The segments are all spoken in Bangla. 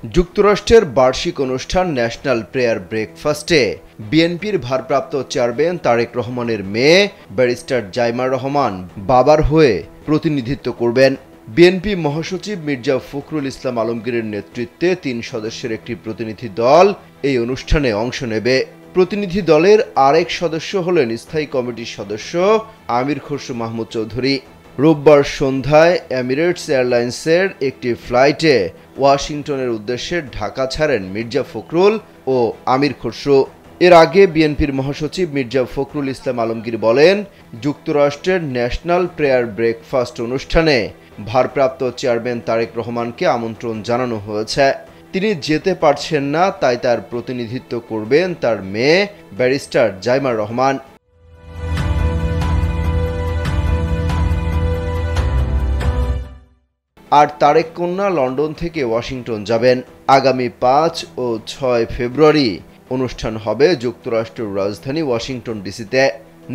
যুক্তরাষ্ট্রের বার্ষিক অনুষ্ঠান ন্যাশনাল প্রেয়ার ব্রেকফাস্টে বিএনপির ভারপ্রাপ্ত চেয়ারম্যান তারেক রহমানের মেয়ে ব্যারিস্টার জাইমা রহমান বাবার হয়ে প্রতিনিধিত্ব করবেন। বিএনপি মহাসচিব মির্জা ফখরুল ইসলাম আলমগীরের নেতৃত্বে ৩ সদস্যের একটি প্রতিনিধি দল এই অনুষ্ঠানে অংশ নেবে। প্রতিনিধি দলের আরেক সদস্য হলেন স্থায়ী কমিটির সদস্য আমির খসরু মাহমুদ চৌধুরী। রোববার সন্ধ্যায় এমিরেটস এয়ারলাইন্সের একটি ফ্লাইটে ওয়াশিংটনের উদ্দেশ্যে ঢাকা ছাড়েন মির্জা ফখরুল ও আমির খসরু। এর আগে বিএনপির মহাসচিব মির্জা ফখরুল ইসলাম আলমগীর বলেন, যুক্তরাষ্ট্রের ন্যাশনাল প্রেয়ার ব্রেকফাস্ট অনুষ্ঠানে ভারপ্রাপ্ত চেয়ারম্যান তারেক রহমানকে আমন্ত্রণ জানানো হয়েছে। তিনি যেতে পারছেন না, তাই তার প্রতিনিধিত্ব করবেন তার মেয়ে ব্যারিস্টার জাইমা রহমান। আর তারেক কন্যা লন্ডন থেকে ওয়াশিংটন যাবেন। আগামী ৫ ও ৬ ফেব্রুয়ারি অনুষ্ঠান হবে যুক্তরাষ্ট্রের রাজধানী ওয়াশিংটন ডিসিতে।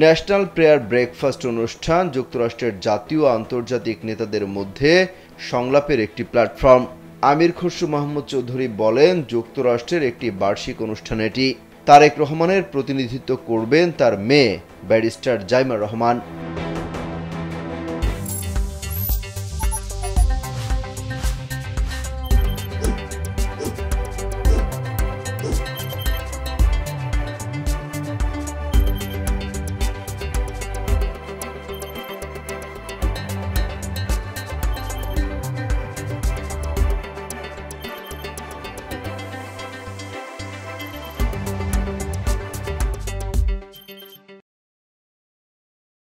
ন্যাশনাল প্রেয়ার ব্রেকফাস্ট অনুষ্ঠান যুক্তরাষ্ট্রের জাতীয় ও আন্তর্জাতিক নেতাদের মধ্যে সংলাপের একটি প্ল্যাটফর্ম। আমির খসরু মাহমুদ চৌধুরী বলেন, যুক্তরাষ্ট্রের একটি বার্ষিক অনুষ্ঠান এটি। তারেক রহমানের প্রতিনিধিত্ব করবেন তার মেয়ে ব্যারিস্টার জাইমা রহমান।